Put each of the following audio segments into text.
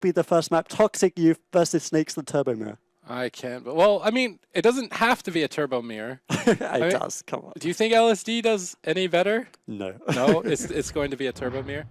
be the first map. Toxic Youth versus Snakes the Turbo Mirror. I can't. Well, I mean, it doesn't have to be a turbo mirror. It does. Come on. Do you think LSD does any better? No. No, it's going to be a turbo mirror.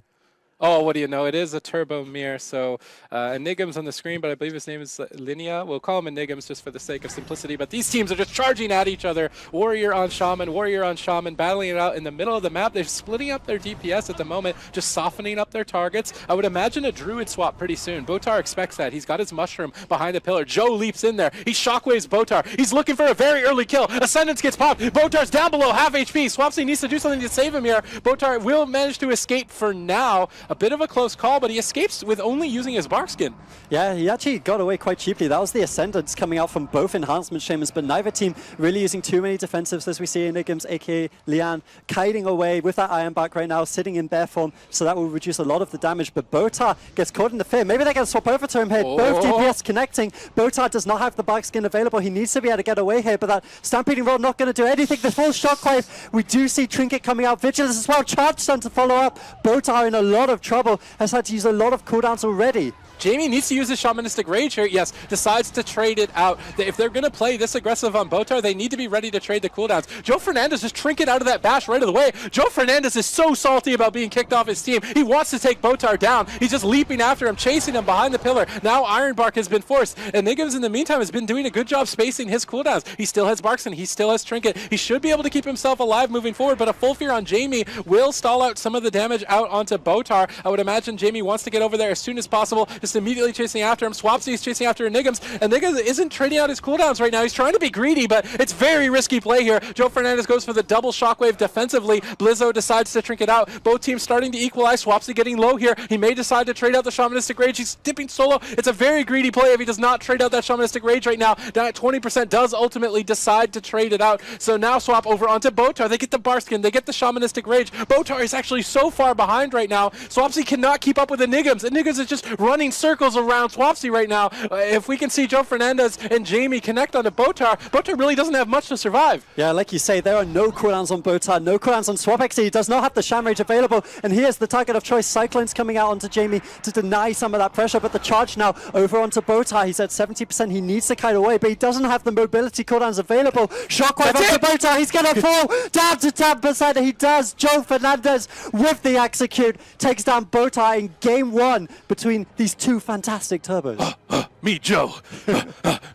Oh, what do you know? It is a turbo mirror. So Enigm's on the screen, but I believe his name is Linea. We'll call him Enigms just for the sake of simplicity. But these teams are just charging at each other. Warrior on Shaman, battling it out in the middle of the map. They're splitting up their DPS at the moment, just softening up their targets. I would imagine a Druid swap pretty soon. Botar expects that. He's got his Mushroom behind the pillar. Joe leaps in there. He shockwaves Botar. He's looking for a very early kill. Ascendance gets popped. Botar's down below, half HP. Swapsy needs to do something to save him here. Botar will manage to escape for now. A bit of a close call, but he escapes with only using his bark skin. Yeah, he actually got away quite cheaply. That was the Ascendance coming out from both enhancement shamans, but neither team really using too many defensives, as we see Enigms, aka Lian, kiting away with that Iron Bark right now, sitting in bear form, so that will reduce a lot of the damage, but Botar gets caught in the fear. Maybe they're going to swap over to him here. Both DPS connecting. Botar does not have the bark skin available. He needs to be able to get away here, but that Stampeding Roll not going to do anything. The full Shockwave. We do see Trinket coming out. Vigilance as well. Charge Stun to follow up. Botar in a lot of trouble. Has had to use a lot of cooldowns already. Jamie needs to use his Shamanistic Rage here. Yes, decides to trade it out. If they're going to play this aggressive on Botar, they need to be ready to trade the cooldowns. Joe Fernandez just Trinket out of that bash right of the way. Joe Fernandez is so salty about being kicked off his team. He wants to take Botar down. He's just leaping after him, chasing him behind the pillar. Now Iron Bark has been forced. And Niggums in the meantime has been doing a good job spacing his cooldowns. He still has Barkston. He still has Trinket. He should be able to keep himself alive moving forward, but a full fear on Jamie will stall out some of the damage out onto Botar. I would imagine Jamie wants to get over there as soon as possible, just immediately chasing after him. Swapsy is chasing after Enigms, and Enigms isn't trading out his cooldowns right now. He's trying to be greedy, but it's very risky play here. Joe Fernandez goes for the double shockwave defensively. Blizzo decides to Trinket out. Both teams starting to equalize. Swapsy getting low here. He may decide to trade out the Shamanistic Rage. He's dipping solo. It's a very greedy play if he does not trade out that Shamanistic Rage right now. Down at 20%, does ultimately decide to trade it out. So now swap over onto Botar. They get the Barskin. They get the Shamanistic Rage. Botar is actually so far behind right now. Swapsy cannot keep up with Enigms. Enigms is just running circles around Swapsy right now. If we can see Joe Fernandez and Jamie connect onto Botar, Botar really doesn't have much to survive. Yeah, like you say, there are no cooldowns on Botar, no cooldowns on SwapXE. He does not have the Sham Rage available, and here's the target of choice. Cyclone's coming out onto Jamie to deny some of that pressure, but the charge now over onto Botar. He's at 70%. He needs to kite away, but he doesn't have the mobility cooldowns available. Shockwave onto Botar. He's going to fall down to 10%. He does. Joe Fernandez with the execute takes down Botar in game one between these two fantastic turbos. Me, Joe.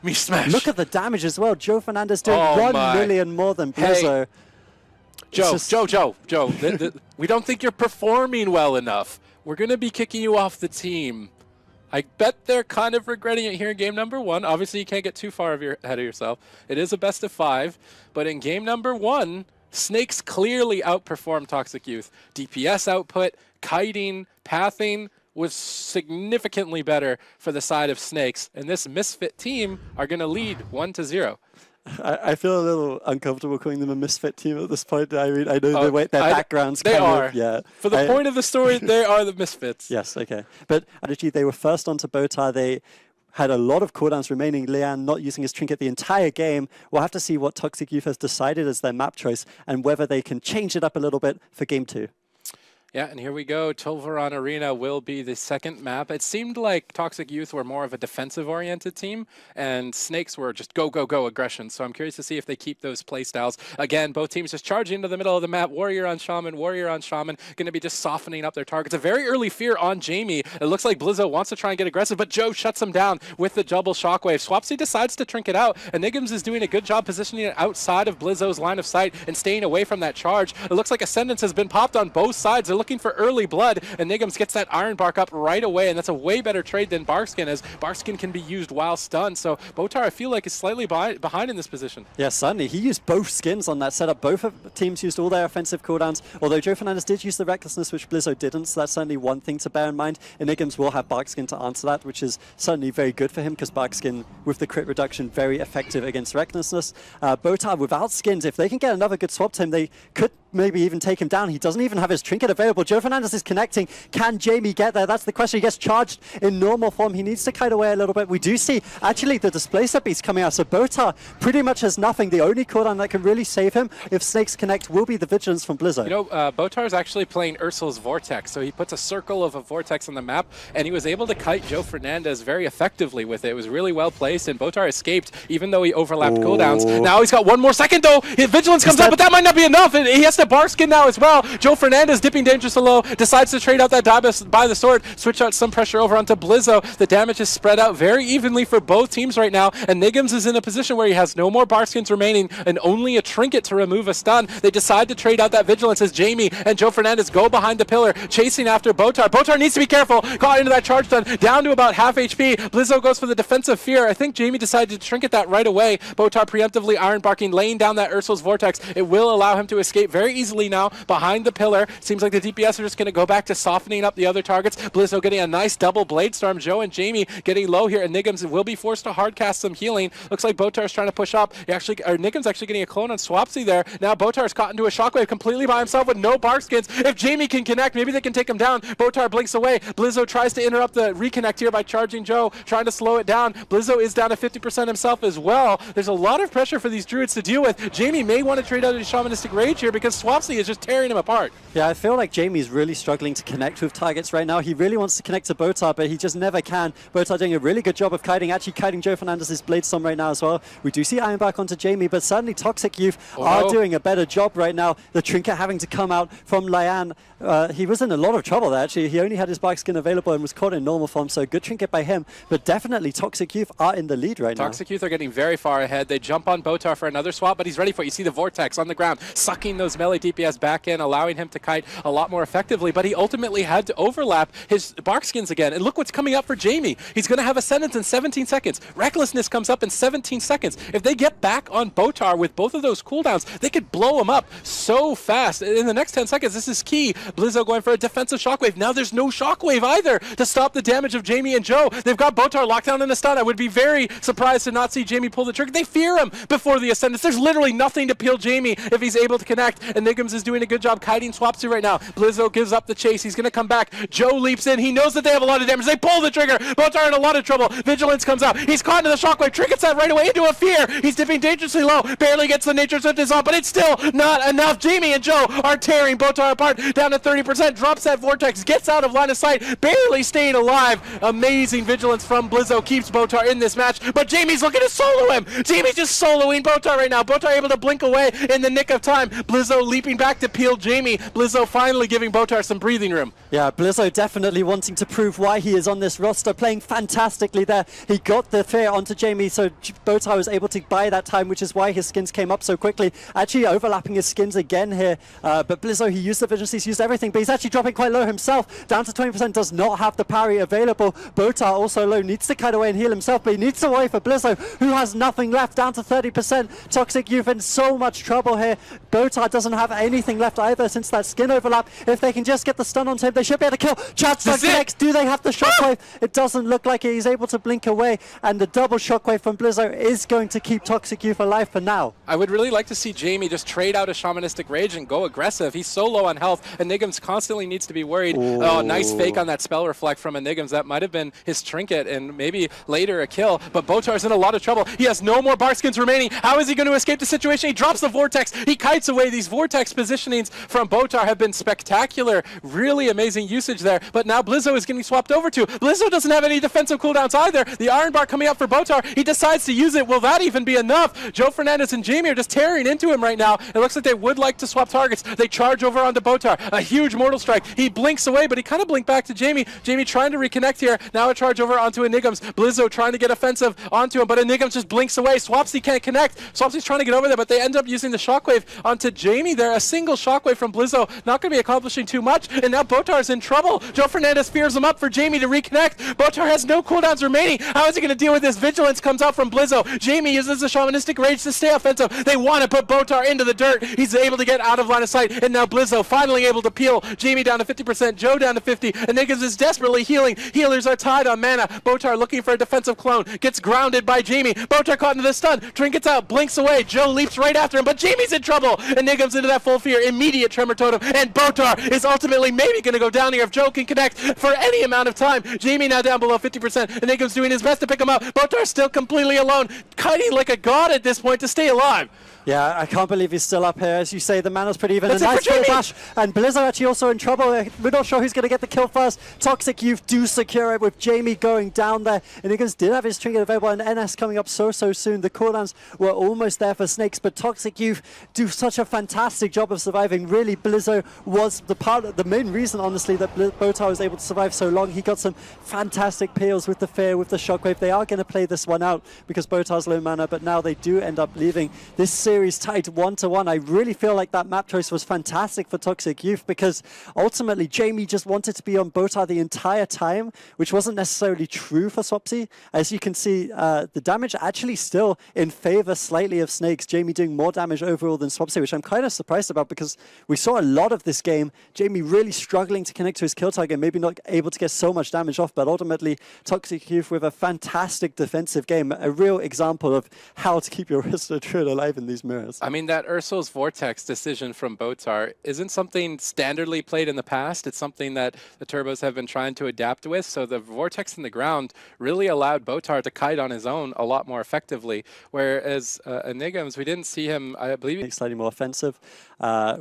Me, Smash. Look at the damage as well. Joe Fernandez doing 1 million more than Blizzo. Hey, Joe. We don't think you're performing well enough. We're going to be kicking you off the team. I bet they're kind of regretting it here in game number one. Obviously, you can't get too far ahead of yourself. It is a best of 5. But in game number 1, Snakes clearly outperformed Toxic Youth. DPS output, kiting, pathing was significantly better for the side of Snakes. And this Misfit team are going to lead 1-0. I feel a little uncomfortable calling them a misfit team at this point. I mean, I know their backgrounds. They are. Yeah. For the point of the story, they are the misfits. Yes, okay. But actually, they were first onto Botar. They had a lot of cooldowns remaining. Lian not using his Trinket the entire game. We'll have to see what Toxic Youth has decided as their map choice and whether they can change it up a little bit for game 2. Yeah, and here we go. Tolvaron Arena will be the second map. It seemed like Toxic Youth were more of a defensive-oriented team, and Snakes were just go, go, go aggression. So I'm curious to see if they keep those play styles. Again, both teams just charging into the middle of the map. Warrior on Shaman, going to be just softening up their targets. A very early fear on Jamie. It looks like Blizzo wants to try and get aggressive, but Joe shuts him down with the double shockwave. Swapsy decides to Trinket out, and Niggums is doing a good job positioning it outside of Blizzo's line of sight and staying away from that charge. It looks like Ascendance has been popped on both sides. They're looking for early blood, and Niggums gets that Iron Bark up right away, and that's a way better trade than Barkskin, as Barkskin can be used while stunned. So Botar, I feel like, is slightly behind in this position. Yeah, certainly. He used both skins on that setup. Both teams used all their offensive cooldowns, although Joe Fernandez did use the Recklessness, which Blizzo didn't, so that's certainly one thing to bear in mind. And Niggums will have Barkskin to answer that, which is certainly very good for him, because Barkskin, with the crit reduction, very effective against Recklessness. Botar, without skins, if they can get another good swap to him, they could maybe even take him down. He doesn't even have his Trinket available. available. Joe Fernandez is connecting. Can Jamie get there? That's the question. He gets charged in normal form. He needs to kite away a little bit. We do see, actually, the Displacer Beast coming out. So Botar pretty much has nothing. The only cooldown that can really save him if Snakes connect will be the Vigilance from Blizzo. You know, Botar is actually playing Ursul's Vortex. So he puts a circle of a Vortex on the map, and he was able to kite Joe Fernandez very effectively with it. It was really well placed, and Botar escaped, even though he overlapped cooldowns. Now he's got one more second, though. His Vigilance comes out, but that might not be enough. He has to bar skin now as well. Joe Fernandez dipping dangerous low, decides to trade out that dive by the sword, switch out some pressure over onto Blizzo. The damage is spread out very evenly for both teams right now, and Nigams is in a position where he has no more bar skins remaining and only a trinket to remove a stun. They decide to trade out that Vigilance as Jamie and Joe Fernandez go behind the pillar, chasing after Botar. Botar needs to be careful, caught into that charge stun, down to about half HP. Blizzo goes for the defensive fear. I think Jamie decided to trinket that right away. Botar preemptively iron barking, laying down that Ursul's Vortex. It will allow him to escape very easily now behind the pillar. Seems like the DPS are just going to go back to softening up the other targets. Blizzo getting a nice double blade storm. Joe and Jamie getting low here, and Nigams will be forced to hard cast some healing. Looks like Botar's trying to push up. Nigams actually getting a clone on Swapsy there. Now Botar's caught into a shockwave completely by himself with no bark skins. If Jamie can connect, maybe they can take him down. Botar blinks away. Blizzo tries to interrupt the reconnect here by charging Joe, trying to slow it down. Blizzo is down to 50% himself as well. There's a lot of pressure for these druids to deal with. Jamie may want to trade out his Shamanistic Rage here because Swapsy is just tearing him apart. Yeah, I feel like Jamie's really struggling to connect with targets right now. He really wants to connect to Botar, but he just never can. Botar doing a really good job of kiting, actually kiting Joe Fernandez's Blade Storm right now as well. We do see Iron back onto Jamie, but certainly Toxic Youth are doing a better job right now. The Trinket having to come out from Lyan. He was in a lot of trouble there, actually. He only had his bark skin available and was caught in normal form, so good Trinket by him. But definitely Toxic Youth are in the lead right now. Toxic Youth are getting very far ahead. They jump on Botar for another swap, but he's ready for it. You see the Vortex on the ground, sucking those melee DPS back in, allowing him to kite a lot more effectively, but he ultimately had to overlap his bark skins again. And look what's coming up for Jamie. He's going to have Ascendance in 17 seconds. Recklessness comes up in 17 seconds. If they get back on Botar with both of those cooldowns, they could blow him up so fast. In the next 10 seconds, this is key. Blizzo going for a defensive shockwave. Now there's no shockwave either to stop the damage of Jamie and Joe. They've got Botar locked down in a stun. I would be very surprised to not see Jamie pull the trigger. They fear him before the Ascendance. There's literally nothing to peel Jamie if he's able to connect, and Nigams is doing a good job kiting Swapsy right now. Blizzo gives up the chase. He's going to come back. Joe leaps in. He knows that they have a lot of damage. They pull the trigger. Botar in a lot of trouble. Vigilance comes out. He's caught in the shockwave. Trinkets that right away into a fear. He's dipping dangerously low. Barely gets the Nature Swiftness on, but it's still not enough. Jamie and Joe are tearing Botar apart. Down to 30%. Drops that Vortex. Gets out of line of sight. Barely staying alive. Amazing Vigilance from Blizzo keeps Botar in this match, but Jamie's looking to solo him. Jamie's just soloing Botar right now. Botar able to blink away in the nick of time. Blizzo leaping back to peel Jamie. Blizzo finally giving Botar some breathing room. Yeah, Blizzo definitely wanting to prove why he is on this roster, playing fantastically there. He got the fear onto Jamie, so Botar was able to buy that time, which is why his skins came up so quickly. Actually overlapping his skins again here, but Blizzo, he used the Vigilance, he's used everything, but he's actually dropping quite low himself. Down to 20%, does not have the parry available. Botar also low, needs to kite away and heal himself, but he needs to wait for Blizzo, who has nothing left, down to 30%. Toxic Youth in so much trouble here. Botar doesn't have anything left either since that skin overlap. If they can just get the stun onto him, they should be able to kill. Chance next. Do they have the shockwave? It doesn't look like it. He's able to blink away, and the double shockwave from Blizzo is going to keep Toxic Youth alive for now. I would really like to see Jamie just trade out a Shamanistic Rage and go aggressive. He's so low on health, and Nigams constantly needs to be worried. Oh, nice fake on that spell reflect from a Nigams. That might have been his trinket and maybe later a kill, but Botar's in a lot of trouble. He has no more bark skins remaining. How is he going to escape the situation? He drops the Vortex. He kites away. These Vortex positionings from Botar have been spectacular. Really amazing usage there, but now Blizzo is getting swapped over to. Blizzo doesn't have any defensive cooldowns either. The Iron Bar coming up for Botar. He decides to use it. Will that even be enough? Joe Fernandez and Jamie are just tearing into him right now. It looks like they would like to swap targets. They charge over onto Botar. A huge Mortal Strike. He blinks away, but he kind of blinked back to Jamie. Jamie trying to reconnect here. Now a charge over onto Enigams. Blizzo trying to get offensive onto him, but Enigams just blinks away. Swapsy can't connect. Swapsy's trying to get over there, but they end up using the shockwave onto Jamie there. A single shockwave from Blizzo. Not going to be accomplishing too much, and now Botar's in trouble. Joe Fernandez fears him up for Jamie to reconnect. Botar has no cooldowns remaining. How is he going to deal with this? Vigilance comes out from Blizzo. Jamie uses the Shamanistic Rage to stay offensive. They want to put Botar into the dirt. He's able to get out of line of sight, and now Blizzo finally able to peel Jamie down to 50%, Joe down to 50, and Niggas is desperately healing. Healers are tied on mana. Botar looking for a defensive clone. Gets grounded by Jamie. Botar caught into the stun. Trinkets out. Blinks away. Joe leaps right after him, but Jamie's in trouble, and Nigams into that full fear. Immediate Tremor Totem, and Botar Botar is ultimately maybe going to go down here if Joe can connect for any amount of time. Jamie now down below 50%. Enigma's doing his best to pick him up. Botar's still completely alone, kiting like a god at this point to stay alive. Yeah, I can't believe he's still up here. As you say, the mana's pretty even. That's a nice it for Jamie. bash, and Blizzo actually also in trouble. We're not sure who's going to get the kill first. Toxic Youth do secure it with Jamie going down there. Enigmas did have his trinket available, and NS coming up so soon. The cooldowns were almost there for Snakes, but Toxic Youth do such a fantastic job of surviving. Really, Blizzo was the main reason, honestly, that Botar was able to survive so long. He got some fantastic peels with the Fear, with the Shockwave. They are going to play this one out because Botar's low mana, but now they do end up leaving this series tied 1-1. I really feel like that map choice was fantastic for Toxic Youth because ultimately Jamie just wanted to be on Botar the entire time, which wasn't necessarily true for Swapsy. As you can see, the damage actually still in favor slightly of Snakes. Jamie doing more damage overall than Swapsy, which I'm kind of surprised about because we saw a lot of this game. Jamie really struggling to connect to his kill target, maybe not able to get so much damage off, but ultimately Toxic Youth with a fantastic defensive game, a real example of how to keep your Resto Druid alive in these mirrors. I mean, that Ursul's Vortex decision from Botar isn't something standardly played in the past. It's something that the Turbos have been trying to adapt with. So the Vortex in the ground really allowed Botar to kite on his own a lot more effectively. Whereas Enigmas, we didn't see him, I believe. Slightly more offensive.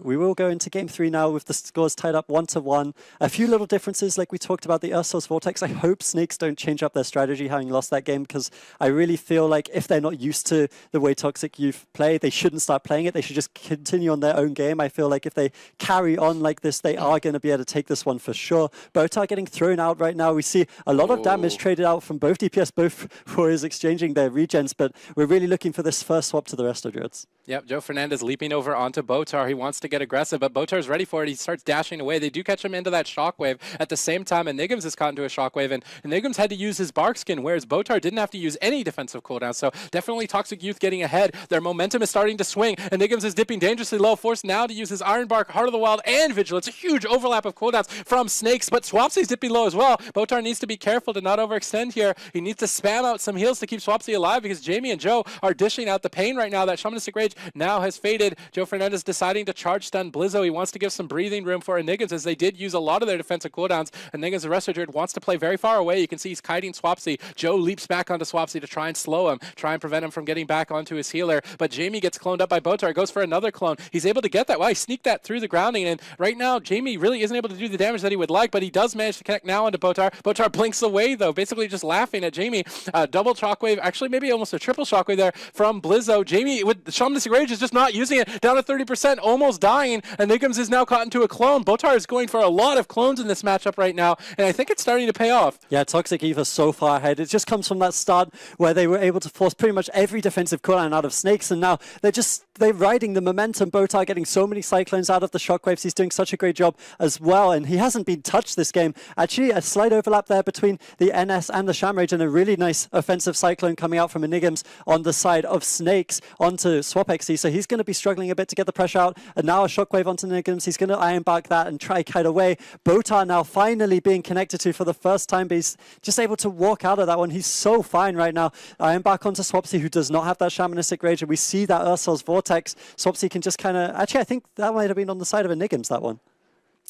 We will go into game 3 now with the scores tied up 1-1. A few little differences, like we talked about the Ursul's Vortex. I hope Snakes don't change up their strategy having lost that game, because I really feel like if they're not used to the way Toxic Youth play, they shouldn't start playing it. They should just continue on their own game. I feel like if they carry on like this, they are going to be able to take this one for sure. Botar getting thrown out right now. We see a lot of damage traded out from both DPS, both warriors exchanging their regens, but we're really looking for this first swap to the Resto Druids. Yep, Joe Fernandez leaping over onto Botar. He wants to get aggressive, but Botar's ready for it. He starts dashing away. They do catch him into that Shockwave. At the same time, Enigmas is caught into a Shockwave, and Enigmas had to use his Bark Skin, whereas Botar didn't have to use any defensive cooldown. So definitely Toxic Youth getting ahead. Their momentum is starting to swing. Enigmas is dipping dangerously low, forced now to use his Iron Bark, Heart of the Wild, and Vigilance. A huge overlap of cooldowns from Snakes, but Swapsy's dipping low as well. Botar needs to be careful to not overextend here. He needs to spam out some heals to keep Swapsy alive, because Jamie and Joe are dishing out the pain right now. That Shamanistic Rage now has faded. Joe Fernandez deciding to charge stun Blizzo. He wants to give some breathing room for Enigmas, as they did use a lot of their defensive cooldowns. Enigmas, the Resto Druid, wants to play very far away. You can see he's kiting Swapsy. Joe leaps back onto Swapsy to try and slow him, try and prevent him from getting back onto his healer. But Jamie gets cloned up by Botar, goes for another clone. He's able to get that. Wow, he sneaked that through the grounding, and right now Jamie really isn't able to do the damage that he would like, but he does manage to connect now onto Botar. Botar blinks away though, basically just laughing at Jamie. Double Shockwave, actually maybe almost a triple Shockwave there from Blizzo. Jamie with the Shamanistic Rage is just not using it, down to 30%, almost dying. Enigmas is now caught into a clone. Botar is going for a lot of clones in this matchup right now, and I think it's starting to pay off. Yeah, Toxic Youth are so far ahead. It just comes from that start where they were able to force pretty much every defensive cooldown out of Snakes, and now they're riding the momentum. Botar getting so many Cyclones out of the Shockwaves. He's doing such a great job as well, and he hasn't been touched this game. Actually, a slight overlap there between the NS and the Shamrage, and a really nice offensive Cyclone coming out from Enigmas on the side of Snakes onto SwapXC, so he's going to be struggling a bit to get the pressure out, and now a Shockwave onto Enigmas. He's going to Iron Bark that and try kite away. Botar now finally being connected to for the first time, but he's just able to walk out of that one. He's so fine right now. Iron Bark onto Swapsy, who does not have that Shamanistic Rage, and we see that Ursul's Vortex. Swapsy can just kind of... Actually, I think that might have been on the side of Enigmas, that one.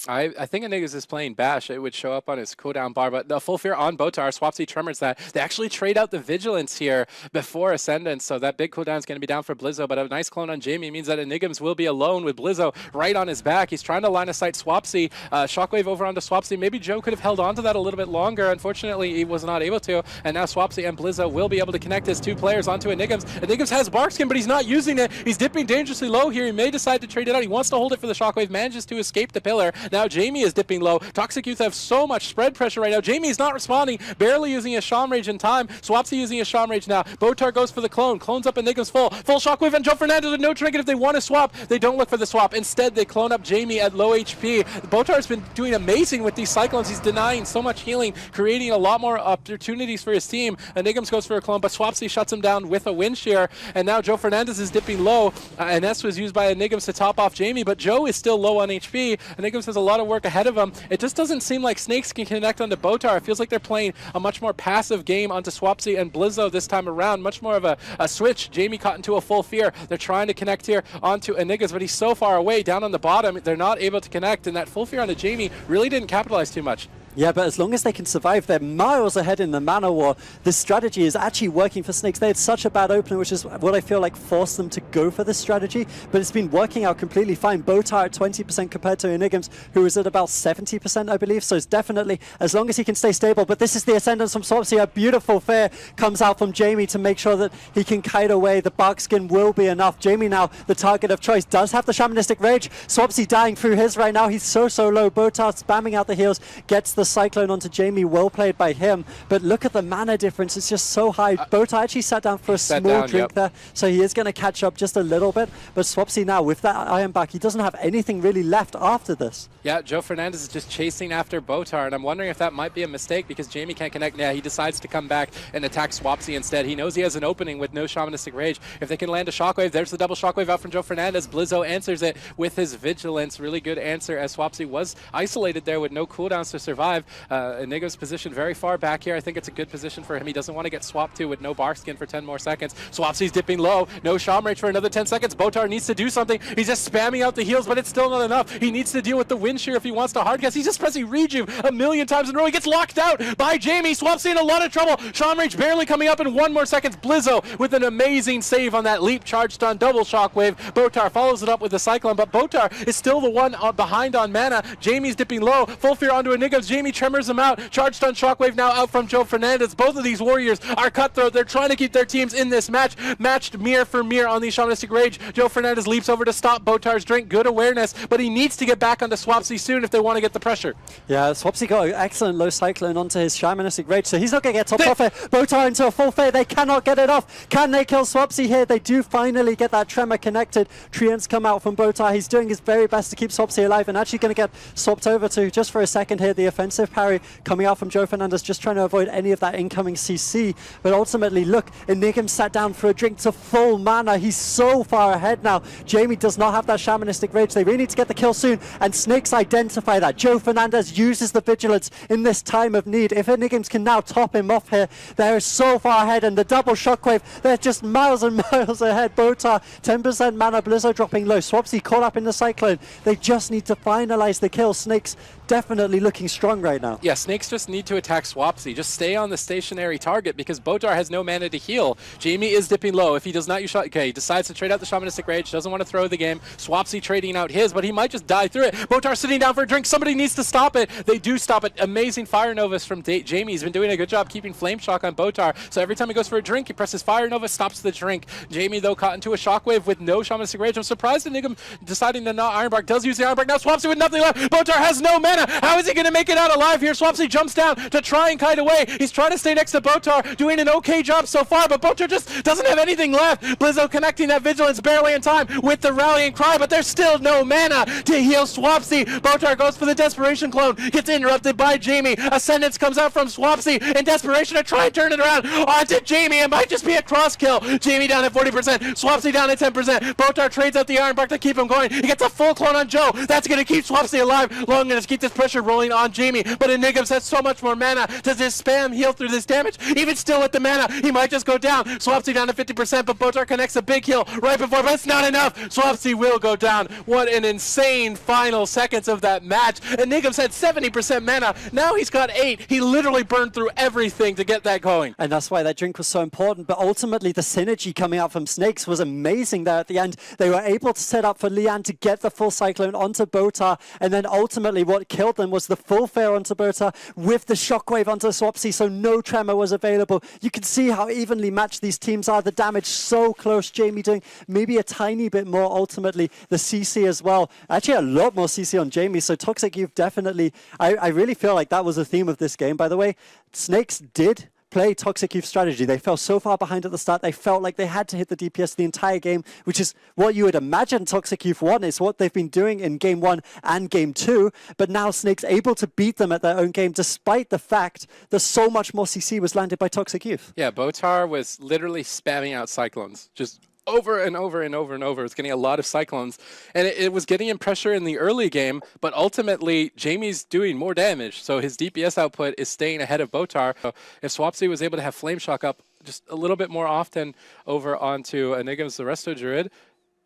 I think Enigmas is playing Bash. It would show up on his cooldown bar, but the Full Fear on Botar, Swapsy Tremors that. They actually trade out the Vigilance here before Ascendance, so that big cooldown is going to be down for Blizzo, but a nice clone on Jamie means that Enigmas will be alone with Blizzo right on his back. He's trying to line of sight Swapsy. Shockwave over onto Swapsy. Maybe Joe could have held on to that a little bit longer. Unfortunately, he was not able to, and now Swapsy and Blizzo will be able to connect his two players onto Enigmas. Enigmas has Bark Skin, but he's not using it. He's dipping dangerously low here. He may decide to trade it out. He wants to hold it for the Shockwave, manages to escape the pillar. Now Jamie is dipping low. Toxic Youth have so much spread pressure right now. Jamie is not responding, barely using a Shaman Rage in time. Swapsy using a Shaman Rage now. Botar goes for the clone. Clones up Enigmas full Shockwave, and Joe Fernandez with no trinket. If they want to swap, they don't look for the swap. Instead, they clone up Jamie at low HP. Botar has been doing amazing with these Cyclones. He's denying so much healing, creating a lot more opportunities for his team. Enigmas goes for a clone, but Swapsy shuts him down with a wind shear, and now Joe Fernandez is dipping low. NS was used by Enigmas to top off Jamie, but Joe is still low on HP. Enigmas has has a lot of work ahead of them. It just doesn't seem like Snakes can connect onto Botar. It feels like they're playing a much more passive game onto Swapsy and Blizzo this time around, much more of a switch. Jamie caught into a full fear. They're trying to connect here onto Enigmas, but he's so far away down on the bottom, they're not able to connect, and that full fear onto Jamie really didn't capitalize too much. Yeah, but as long as they can survive, they're miles ahead in the mana war. This strategy is actually working for Snakes. They had such a bad opener, which is what I feel like forced them to go for this strategy, but it's been working out completely fine. Botar at 20% compared to Enigms, who is at about 70%, I believe, so it's definitely, as long as he can stay stable. But this is the Ascendance from Swapsy. A beautiful fair comes out from Jamie to make sure that he can kite away. The bark skin will be enough. Jamie now, the target of choice, does have the Shamanistic Rage. Swapsy dying through his right now. He's so low. Botar spamming out the heals, gets the Cyclone onto Jamie, well played by him, but look at the mana difference, it's just so high. Botar actually sat down for a small drink there, so he is going to catch up just a little bit, but Swapsy now, with that Iron back, he doesn't have anything really left after this. Yeah, Joe Fernandez is just chasing after Botar, and I'm wondering if that might be a mistake because Jamie can't connect. Yeah, he decides to come back and attack Swapsy instead. He knows he has an opening with no Shamanistic Rage. If they can land a Shockwave, there's the double Shockwave out from Joe Fernandez. Blizzo answers it with his Vigilance. Really good answer as Swapsy was isolated there with no cooldowns to survive. Enigma's position very far back here. I think it's a good position for him. He doesn't want to get swapped to with no bark skin for 10 more seconds. Swapsy's dipping low. No Sham Rage for another 10 seconds. Botar needs to do something. He's just spamming out the heals, but it's still not enough. He needs to deal with the wind shear if he wants to hardcast. He's just pressing Rejuve a million times in a row. He gets locked out by Jamie. Swapsy in a lot of trouble. Sham Rage barely coming up in 1 more seconds. Blizzo with an amazing save on that leap charge stun double shockwave. Botar follows it up with the Cyclone, but Botar is still the one behind on mana. Jamie's dipping low. Full fear onto Enigmas. Jamie tremors him out. Charge stun shockwave now out from Joe Fernandez. Both of these warriors are cutthroat. They're trying to keep their teams in this match. Matched mirror for mirror on the Shamanistic Rage. Joe Fernandez leaps over to stop Botar's drink. Good awareness, but he needs to get back onto Swapsy soon if they want to get the pressure. Yeah, Swapsy got an excellent low Cyclone onto his Shamanistic Rage, so he's not going to get topped off it. Botar into a full fade. They cannot get it off. Can they kill Swapsy here? They do finally get that Tremor connected. Treants come out from Botar. He's doing his very best to keep Swapsy alive and actually going to get swapped over to, just for a second here, the offensive parry coming out from Joe Fernandez, just trying to avoid any of that incoming CC. But ultimately, look, Enigma sat down for a drink to full mana. He's so far ahead now. Jamie does not have that Shamanistic Rage. They really need to get the kill soon, and Snakes identify that. Joe Fernandez uses the Vigilance in this time of need. If Enigma can now top him off here, they're so far ahead, and the double Shockwave, they're just miles and miles ahead. Botar, 10% mana, Blizzo dropping low. Swapsy caught up in the Cyclone. They just need to finalize the kill. Snakes definitely looking strong right now. Yeah, Snakes just need to attack Swapsy. Just stay on the stationary target because Botar has no mana to heal. Jamie is dipping low. If he does not use shot, okay, he decides to trade out the Shamanistic Rage, doesn't want to throw the game. Swapsy trading out his, but he might just die through it. Botar sitting down for a drink. Somebody needs to stop it. They do stop it. Amazing Fire Novas from Jamie. He's been doing a good job keeping Flame Shock on Botar. So every time he goes for a drink, he presses Fire Nova, stops the drink. Jamie, though, caught into a Shockwave with no Shamanistic Rage. I'm surprised Enigma deciding to not Ironbark. Does use the Ironbark. Now Swapsy with nothing left. Botar has no mana. How is he going to make it out alive here? Swapsy jumps down to try and kite away. He's trying to stay next to Botar, doing an okay job so far, but Botar just doesn't have anything left. Blizzo connecting that Vigilance barely in time with the Rallying Cry, but there's still no mana to heal Swapsy. Botar goes for the Desperation Clone, gets interrupted by Jamie. Ascendance comes out from Swapsy in desperation to try and turn it around onto Jamie. It might just be a cross kill. Jamie down at 40%, Swapsy down at 10%. Botar trades out the Ironbark to keep him going. He gets a full clone on Joe. That's going to keep Swapsy alive long enough to keep this pressure rolling on Jamie, but Enigma has so much more mana. Does his spam heal through this damage? Even still with the mana, he might just go down. Swapsy down to 50%, but Botar connects a big heal right before, but it's not enough. Swapsy will go down. What an insane final seconds of that match. Enigma's had 70% mana. Now he's got 8. He literally burned through everything to get that going. And that's why that drink was so important. But ultimately, the synergy coming out from Snakes was amazing there at the end. They were able to set up for Lian to get the full Cyclone onto Botar. And then ultimately, what killed them was the full fair onto Botar with the Shockwave onto Swapsy, so no Tremor was available. You can see how evenly matched these teams are. The damage so close. Jamie doing maybe a tiny bit more ultimately. The CC as well. Actually, a lot more CC on Jamie. So Toxic Youth definitely, I really feel like that was the theme of this game, by the way. Snakes did play Toxic Youth strategy. They fell so far behind at the start, they felt like they had to hit the DPS the entire game, which is what you would imagine Toxic Youth want. It's what they've been doing in Game 1 and Game 2, but now Snake's able to beat them at their own game, despite the fact that so much more CC was landed by Toxic Youth. Yeah, Botar was literally spamming out Cyclones, just over and over and over and over. It's getting a lot of cyclones, and it was getting him pressure in the early game, but ultimately Jamie's doing more damage, so his DPS output is staying ahead of Botar. So if Swapsy was able to have Flame Shock up just a little bit more often over onto Enigma's the Resto Druid,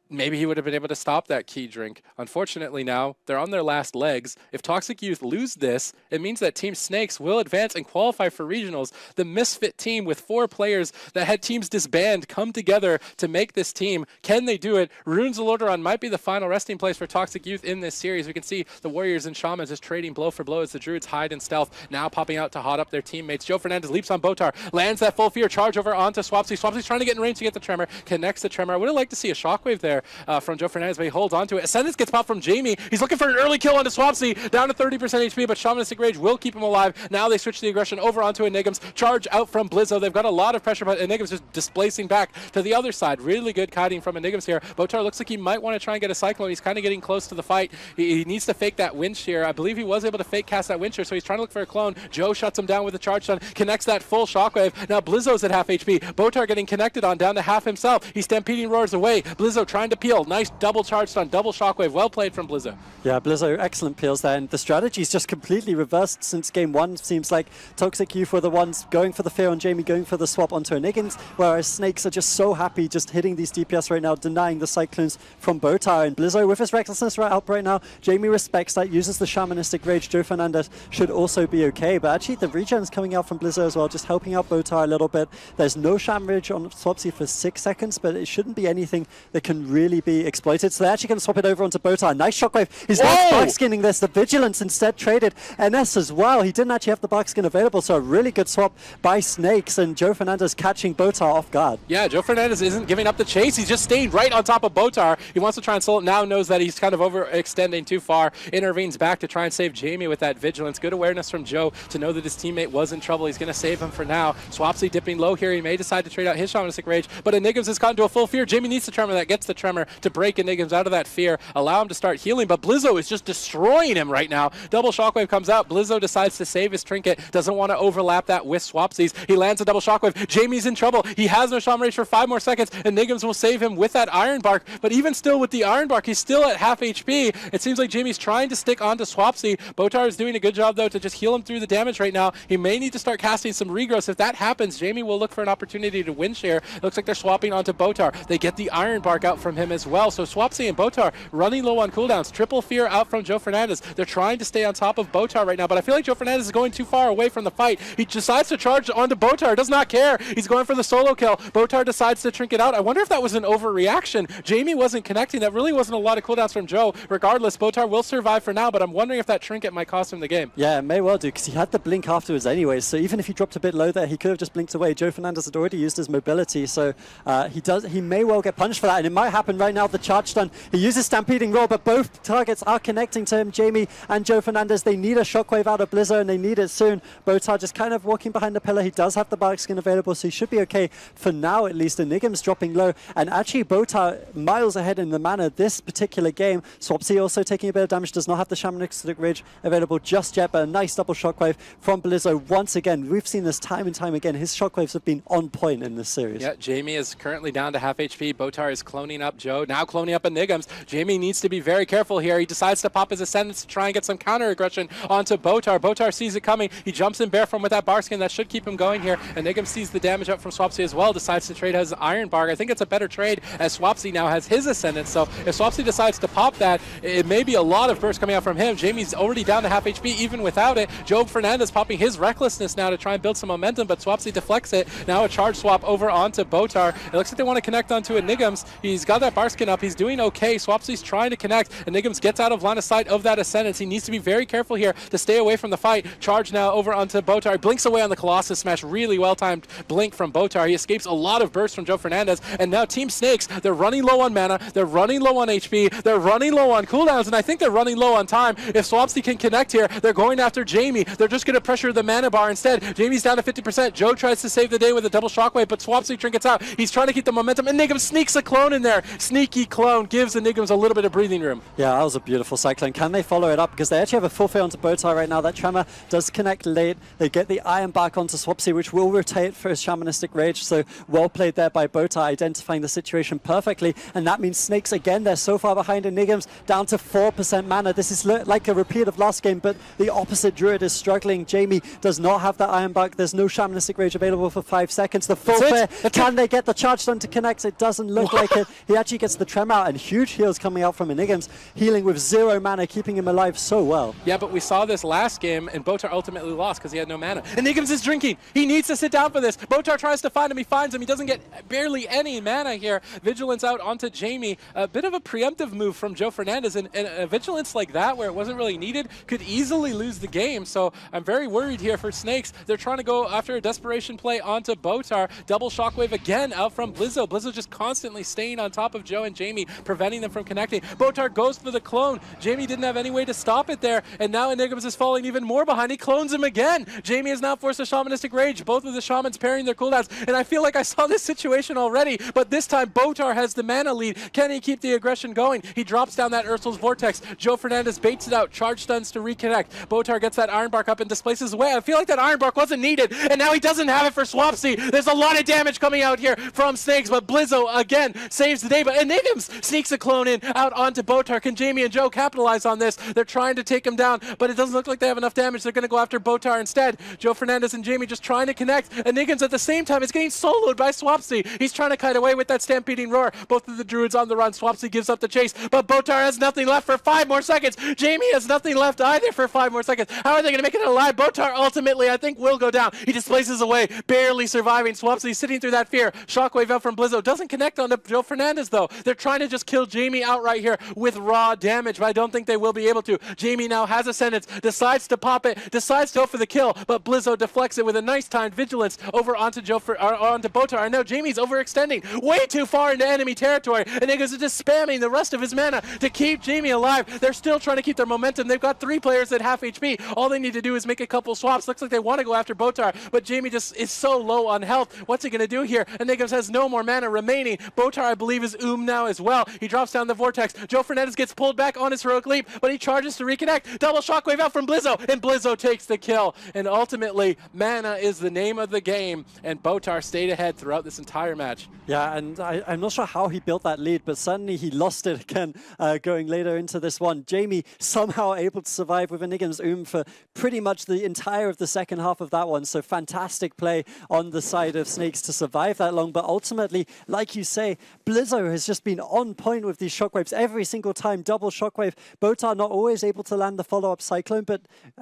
maybe he would have been able to stop that key drink. Unfortunately now, they're on their last legs. If Toxic Youth lose this, it means that Team Snakes will advance and qualify for regionals. The misfit team with 4 players that had teams disband come together to make this team. Can they do it? Runes of Lordaeron might be the final resting place for Toxic Youth in this series. We can see the Warriors and Shamans just trading blow for blow as the Druids hide in stealth, now popping out to hot up their teammates. Joe Fernandez leaps on Botar, lands that full fear charge over onto Swapsy. Swapsy's trying to get in range to get the Tremor, connects the Tremor. I would have liked to see a Shockwave there from Joe Fernandez, but he holds on to it. Ascendance gets popped from Jamie. He's looking for an early kill onto Swapsy, down to 30% HP, but Shamanistic Rage will keep him alive. Now they switch the aggression over onto Enigms. Charge out from Blizzo. They've got a lot of pressure, but Enigms just displacing back to the other side. Really good kiting from Enigms here. Botar looks like he might want to try and get a Cyclone. He's kind of getting close to the fight. He needs to fake that Winch here. I believe he was able to fake cast that Winch here, so he's trying to look for a clone. Joe shuts him down with a charge stun, connects that full Shockwave. Now Blizzo's at half HP. Botar getting connected on, down to half himself. He's stampeding roars away. Blizzo trying to peel. Nice double charge stun, double Shockwave. Well played from Blizzo. Yeah, Blizzo, excellent peels there, and the strategy's just completely reversed since game 1. Seems like Toxic Youth were the ones going for the fear on Jamie, going for the swap onto Enigins, whereas Snakes are just so happy just hitting these DPS right now, denying the Cyclones from Botar. And Blizzo with his recklessness right up right now. Jamie respects that, uses the Shamanistic Rage. Joe Fernandez should also be okay, but actually the regen's coming out from Blizzo as well, just helping out Botar a little bit. There's no Sham Rage on Swapsy for 6 seconds, but it shouldn't be anything that can really be exploited. So they're actually going to swap it over onto Botar. Nice Shockwave. He's not bark skinning this. The Vigilance instead traded NS as well. He didn't actually have the bark skin available, so a really good swap by Snakes, and Joe Fernandez catching Botar off guard. Yeah, Joe Fernandez isn't giving up the chase. He's just staying right on top of Botar. He wants to try and solo it, now knows that he's kind of overextending too far. Intervenes back to try and save Jamie with that Vigilance. Good awareness from Joe to know that his teammate was in trouble. He's going to save him for now. Swapsy dipping low here. He may decide to trade out his Shamanistic Rage, but Enigms has gotten to a full fear. Jamie needs the Tremor. That gets the Tremor to break Enigms out of that fear, allow him to start healing, but Blizzo is just destroying him right now. Double Shockwave comes out. Blizzo decides to save his trinket, doesn't want to overlap that with Swapsies. He lands a double Shockwave. Jamie's in trouble. He has no Shaman Rage for 5 more seconds. Enigms will save him with that Iron Bark, but even still with the Iron Bark, he's still at half HP. It seems like Jamie's trying to stick onto Swapsy. Botar is doing a good job, though, to just heal him through the damage right now. He may need to start casting some regrowths. If that happens, Jamie will look for an opportunity to win share. It looks like they're swapping onto Botar. They get the Iron Bark out from him as well. So Swapsy and Botar running low on cooldowns. Triple fear out from Joe Fernandez. They're trying to stay on top of Botar right now, but I feel like Joe Fernandez is going too far away from the fight. He decides to charge onto Botar. Does not care. He's going for the solo kill. Botar decides to trinket out. I wonder if that was an overreaction. Jamie wasn't connecting. That really wasn't a lot of cooldowns from Joe. Regardless, Botar will survive for now, but I'm wondering if that trinket might cost him the game. Yeah, it may well do, because he had the blink afterwards anyway, so even if he dropped a bit low there, he could have just blinked away. Joe Fernandez had already used his mobility, so he may well get punished for that, and it might happen right now. The charge stun. He uses Stampeding Roar, but both targets are connecting to him. Jamie and Joe Fernandez, they need a Shockwave out of Blizzo, and they need it soon. Botar just kind of walking behind the pillar. He does have the bark skin available, so he should be okay for now at least. Enigm's dropping low, and actually Botar miles ahead in the mana this particular game. Swapsy also taking a bit of damage, does not have the Shamanistic Ridge available just yet, but a nice double Shockwave from Blizzo once again. We've seen this time and time again. His Shockwaves have been on point in this series. Yeah, Jamie is currently down to half HP. Botar is cloning up Joe, now cloning up Enigms. Jamie needs to be very careful here. He decides to pop his Ascendance to try and get some counter aggression onto Botar. Botar sees it coming. He jumps in bare form with that bar skin. That should keep him going here. Enigm sees the damage up from Swapsy as well, decides to trade his Iron Bark. I think it's a better trade as Swapsy now has his Ascendance, so if Swapsy decides to pop that, it may be a lot of burst coming out from him. Jamie's already down to half HP even without it. Joe Fernandez popping his Recklessness now to try and build some momentum, but Swapsy deflects it. Now a charge swap over onto Botar. It looks like they want to connect onto Enigms. He's got that bar skin up. He's doing okay. Swapsy's trying to connect. Enigms gets out of line of sight of that Ascendance. He needs to be very careful here to stay away from the fight. Charge now over onto Botar. He blinks away on the Colossus Smash. Really well-timed blink from Botar. He escapes a lot of burst from Joe Fernandez. And now Team Snakes, they're running low on mana. They're running low on HP. They're running low on cooldowns. And I think they're running low on time. If Swapsy can connect here, they're going after Jamie. They're just going to pressure the mana bar instead. Jamie's down to 50%. Joe tries to save the day with a double Shockwave, but Swapsy trinkets out. He's trying to keep the momentum. Enigma sneaks a clone in there. Sneaky clone gives Enigmas a little bit of breathing room. Yeah, that was a beautiful Cyclone. Can they follow it up? Because they actually have a full fail onto Bowtie right now. That Tremor does connect late. They get the Iron back onto Swapsy, which will rotate for his Shamanistic Rage. So well played there by Bowtie, identifying the situation perfectly. And that means Snakes, again, they're so far behind Enigmas, down to 4% mana. This is like a repeat of last game, but the opposite Druid is struggling. Jamie does not have that Iron back. There's no Shamanistic Rage available for 5 seconds. The full fair, can they get the charge done to connect? It doesn't look like it. He actually gets the Tremor out, and huge heals coming out from Enigmas, healing with 0 mana, keeping him alive so well. Yeah, but we saw this last game, and Botar ultimately lost because he had no mana. Enigmas is drinking. He needs to sit down for this. Botar tries to find him. He finds him. He doesn't get barely any mana here. Vigilance out onto Jamie. A bit of a preemptive move from Joe Fernandez, and a Vigilance like that, where it wasn't really needed, could easily lose the game. So I'm very worried here for Snakes. They're trying to go after a desperation play onto Botar. Double Shockwave again out from Blizzo. Blizzo just constantly staying on top of Joe and Jamie, preventing them from connecting. Botar goes for the clone. Jamie didn't have any way to stop it there, and now Enigmas is falling even more behind. He clones him again. Jamie has now forced a Shamanistic Rage, both of the Shamans parrying their cooldowns, and I feel like I saw this situation already, but this time Botar has the mana lead. Can he keep the aggression going? He drops down that Ursul's Vortex. Joe Fernandez baits it out, charge stuns to reconnect. Botar gets that Iron Bark up and displaces away. I feel like that Iron Bark wasn't needed, and now he doesn't have it for Swapsy. There's a lot of damage coming out here from Snakes, but Blizzo again saves the day, but Enigmas sneaks a clone in out onto Botar. Can Jamie and Joe capitalize on this? They're trying to take him down, but it doesn't look like they have enough damage. They're going to go after Botar instead. Joe Fernandez and Jamie just trying to connect. Enigmas at the same time is getting soloed by Swapsy. He's trying to kite away with that stampeding roar. Both of the Druids on the run. Swapsy gives up the chase, but Botar has nothing left for 5 more seconds. Jamie has nothing left either for 5 more seconds. How are they going to make it alive? Botar ultimately, I think, will go down. He displaces away, barely surviving. Swapsy sitting through that fear. Shockwave out from Blizzo. Doesn't connect onto Joe Fernandez, though. They're trying to just kill Jamie outright here with raw damage, but I don't think they will be able to. Jamie now has Ascendance, decides to pop it, decides to go for the kill, but Blizzo deflects it with a nice timed Vigilance over onto onto Botar, and now Jamie's overextending way too far into enemy territory, and Enigmas is just spamming the rest of his mana to keep Jamie alive. They're still trying to keep their momentum. They've got 3 players at half HP. All they need to do is make a couple swaps. Looks like they want to go after Botar, but Jamie just is so low on health. What's he going to do here? Enigmas has no more mana remaining. Botar, I believe, is now as well. He drops down the Vortex. Joe Fernandez gets pulled back on his heroic leap, but he charges to reconnect. Double Shockwave out from Blizzo, and Blizzo takes the kill. And ultimately, mana is the name of the game, and Botar stayed ahead throughout this entire match. Yeah, and I'm not sure how he built that lead, but certainly he lost it again going later into this one. Jamie somehow able to survive with Enigma's for pretty much the entire of the second half of that one. So fantastic play on the side of Snakes to survive that long. But ultimately, like you say, Blizzo has just been on point with these shockwaves every single time. Double shockwave. Botar not always able to land the follow-up Cyclone, but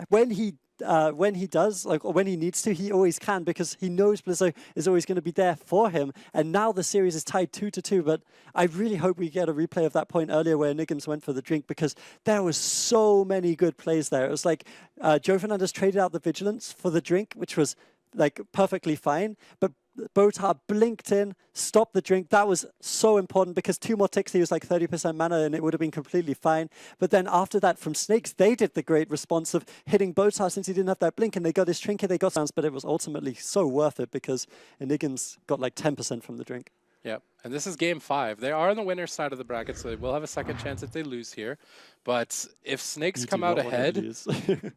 when he does, or when he needs to, he always can, because he knows Blizzo is always going to be there for him. And now the series is tied 2-2, but I really hope we get a replay of that point earlier where Nigams went for the drink, because there was so many good plays there. It was like Joe Fernandez traded out the Vigilance for the drink, which was like perfectly fine, but Botar blinked in, stopped the drink. That was so important, because 2 more ticks, he was like 30% mana, and it would have been completely fine. But then after that, from Snakes, they did the great response of hitting Botar since he didn't have that blink, and they got his trinket, they got sounds, but it was ultimately so worth it, because Enigmas got like 10% from the drink. Yep, and this is game 5. They are on the winner's side of the bracket, so they will have a second chance if they lose here. But if Snakes come out ahead,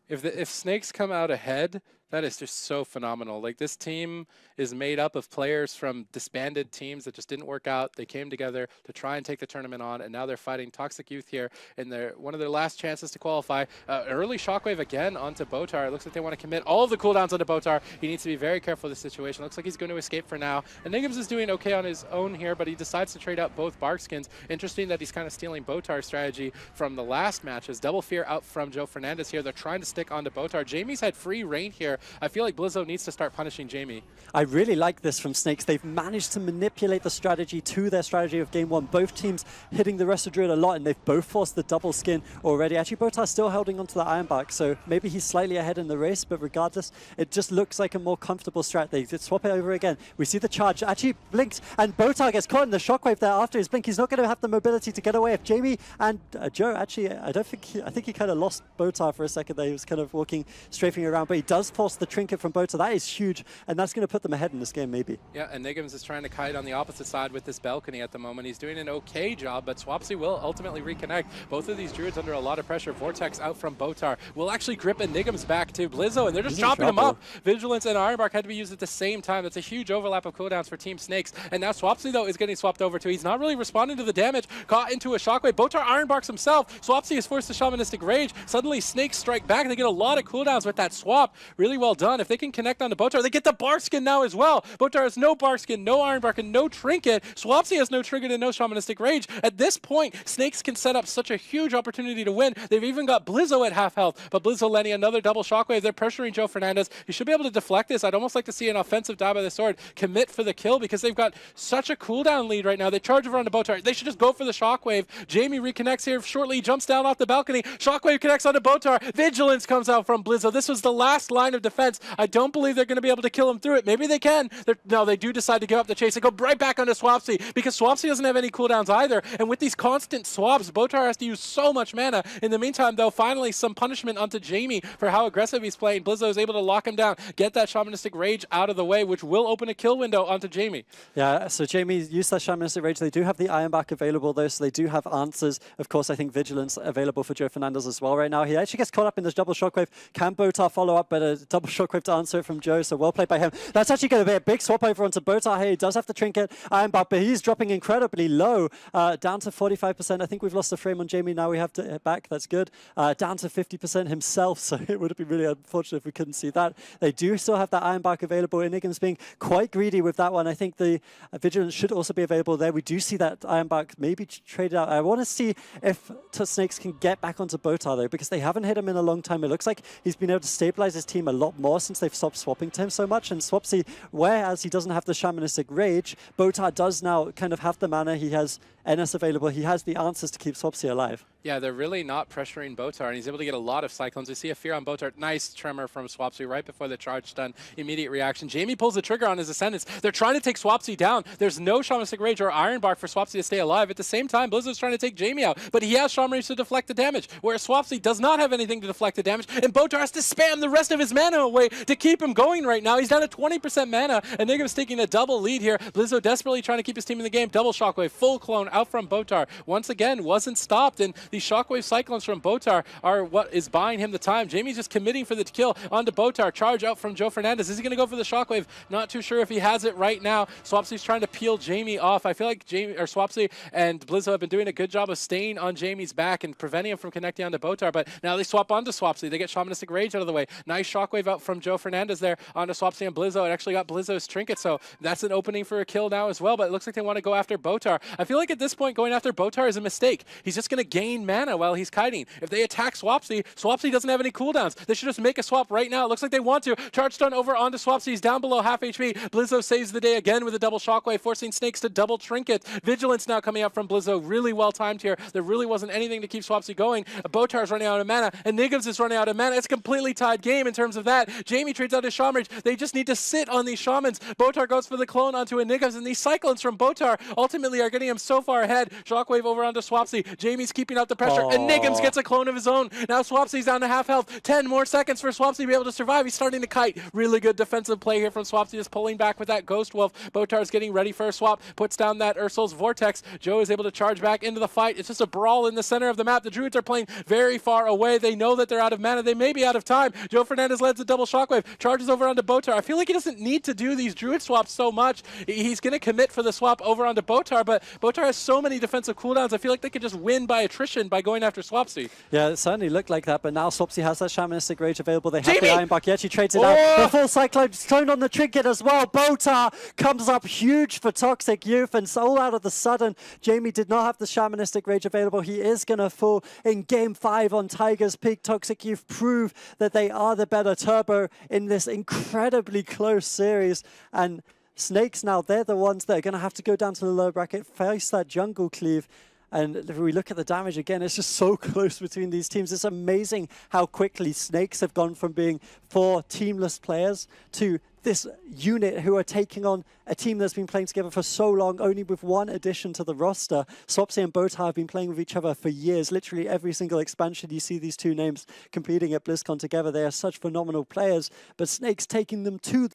if Snakes come out ahead, that is just so phenomenal. Like, this team is made up of players from disbanded teams that just didn't work out. They came together to try and take the tournament on, and now they're fighting Toxic Youth here in one of their last chances to qualify. Early Shockwave again onto Botar. It looks like they want to commit all of the cooldowns onto Botar. He needs to be very careful of the situation. Looks like he's going to escape for now. And Nigams is doing okay on his own here, but he decides to trade out both Barkskins. Interesting that he's kind of stealing Botar's strategy from the last matches. Double Fear out from Joe Fernandez here. They're trying to stick onto Botar. Jamie's had free reign here. I feel like Blizzo needs to start punishing Jamie. I really like this from Snakes. They've managed to manipulate the strategy to their strategy of game 1. Both teams hitting the rest of Druid a lot, and they've both forced the double skin already. Actually, Botar's still holding onto the Ironbark, so maybe he's slightly ahead in the race, but regardless, it just looks like a more comfortable strat. They did swap it over again. We see the charge actually blinks, and Botar gets caught in the shockwave there after his blink. He's not going to have the mobility to get away. If Jamie and Joe, actually, I think he kind of lost Botar for a second there. He was kind of walking, strafing around, but he does force the trinket from Botar. That is huge, and that's going to put them ahead in this game, maybe. Yeah, and Nigams is trying to kite on the opposite side with this balcony at the moment. He's doing an okay job, but Swapsy will ultimately reconnect. Both of these Druids under a lot of pressure. Vortex out from Botar will actually grip and Nigams back to Blizzo, and they're just chopping him up. Vigilance and Ironbark had to be used at the same time. That's a huge overlap of cooldowns for Team Snakes. And now Swapsy, though, is getting swapped over to. He's not really responding to the damage. Caught into a shockwave. Botar Ironbarks himself. Swapsy is forced to Shamanistic Rage. Suddenly, Snakes strike back. They get a lot of cooldowns with that swap. Really well done. If they can connect onto Botar, they get the Bark Skin now as well. Botar has no Bark Skin, no Ironbark, and no Trinket. Swapsy has no Trinket and no Shamanistic Rage. At this point, Snakes can set up such a huge opportunity to win. They've even got Blizzo at half health, but Blizzo landing another double shockwave. They're pressuring Joe Fernandez. He should be able to deflect this. I'd almost like to see an offensive dab by the sword commit for the kill because they've got such a cooldown lead right now. They charge over onto Botar. They should just go for the shockwave. Jamie reconnects here shortly. He jumps down off the balcony. Shockwave connects onto Botar. Vigilance comes out from Blizzo. This was the last line of defense. I don't believe they're going to be able to kill him through it. Maybe they can. No, they do decide to give up the chase. They go right back onto Swapsy because Swapsy doesn't have any cooldowns either. And with these constant swaps, Botar has to use so much mana. In the meantime, though, finally some punishment onto Jamie for how aggressive he's playing. Blizzo is able to lock him down, get that Shamanistic Rage out of the way, which will open a kill window onto Jamie. Yeah, so Jamie used that Shamanistic Rage. They do have the Ironbark available, though, so they do have answers. Of course, I think Vigilance available for Joe Fernandez as well right now. He actually gets caught up in this double shockwave. Can Botar follow up, but a double shockwave to answer it from Joe, so well played by him. That's actually going to be a big swap over onto Botar here. He does have the Trinket, Ironbark, but he's dropping incredibly low, down to 45%. I think we've lost the frame on Jamie. Now we have to hit back. That's good. Down to 50% himself, so it would have been really unfortunate if we couldn't see that. They do still have that Ironbark available. Enigma's being quite greedy with that one. I think the Vigilance should also be available there. We do see that Ironbark maybe traded out. I want to see if Snakes can get back onto Botar, though, because they haven't hit him in a long time. It looks like he's been able to stabilize his team a lot more since they've stopped swapping to him so much. And Swapsy, whereas he doesn't have the Shamanistic Rage, Botar does now kind of have the mana. He has NS available. He has the answers to keep Swapsy alive. Yeah, they're really not pressuring Botar, and he's able to get a lot of Cyclones. We see a Fear on Botar. Nice tremor from Swapsy right before the charge stun. Immediate reaction. Jamie pulls the trigger on his Ascendants. They're trying to take Swapsy down. There's no Shamanistic Rage or Ironbark for Swapsy to stay alive. At the same time, Blizzard's trying to take Jamie out, but he has Shaman Rage to deflect the damage, whereas Swapsy does not have anything to deflect the damage, and Botar has to spam the rest of his mana away to keep him going right now. He's down to 20% mana, and Niggam's taking a double lead here. Blizzo desperately trying to keep his team in the game. Double Shockwave, full clone out from Botar. Once again, wasn't stopped, and the Shockwave Cyclones from Botar are what is buying him the time. Jamie's just committing for the kill onto Botar. Charge out from Joe Fernandez. Is he going to go for the Shockwave? Not too sure if he has it right now. Swapsy's trying to peel Jamie off. I feel like Swapsy and Blizzo have been doing a good job of staying on Jamie's back and preventing him from connecting onto Botar, but now they swap onto Swapsy. They get Shamanistic Rage out of the way. Nice Shockwave out from Joe Fernandez there onto Swapsy and Blizzo. It actually got Blizzo's Trinket, so that's an opening for a kill now as well, but it looks like they want to go after Botar. I feel like at this point going after Botar is a mistake. He's just going to gain mana while he's kiting. If they attack Swapsy, Swapsy doesn't have any cooldowns. They should just make a swap right now. It looks like they want to. Charge stun over onto Swapsy. He's down below half HP. Blizzo saves the day again with a double Shockwave, forcing Snakes to double Trinket. Vigilance now coming out from Blizzo. Really well timed here. There really wasn't anything to keep Swapsy going. Botar's running out of mana, and Nigams is running out of mana. It's a completely tied game in terms of that. Jamie trades out his Shaman Rage. They just need to sit on these Shamans. Botar goes for the clone onto a Nigams, and these Cyclones from Botar ultimately are getting him so far ahead. Shockwave over onto Swapsy. Jamie's keeping out the pressure, and Nigams gets a clone of his own. Now Swapsy's down to half health. 10 more seconds for Swapsy to be able to survive. He's starting to kite. Really good defensive play here from Swapsy, just pulling back with that Ghost Wolf. Botar's getting ready for a swap. Puts down that Ursul's Vortex. Joe is able to charge back into the fight. It's just a brawl in the center of the map. The Druids are playing very far away. They know that they're out of mana. They may be out of time. Joe Fernandez leads a double Shockwave. Charges over onto Botar. I feel like he doesn't need to do these Druid swaps so much. He's going to commit for the swap over onto Botar, but Botar has so many defensive cooldowns. I feel like they could just win by attrition by going after Swapsy. Yeah, it certainly looked like that, but now Swapsy has that Shamanistic Rage available. They have the Ironbark. He actually trades it out. The full Cyclone clone on the Trinket as well. Botar comes up huge for Toxic Youth, and all out of the sudden, Jamie did not have the Shamanistic Rage available. He is going to fall in Game 5 on Tiger's Peak. Toxic Youth prove that they are the better turbo in this incredibly close series, and Snakes now, they're the ones that are going to have to go down to the lower bracket, face that jungle cleave. And if we look at the damage again, it's just so close between these teams. It's amazing how quickly Snakes have gone from being 4 teamless players to this unit who are taking on a team that's been playing together for so long, only with one addition to the roster. Swapsy and Botar have been playing with each other for years. Literally every single expansion you see these two names competing at BlizzCon together. They are such phenomenal players, but Snake's taking them to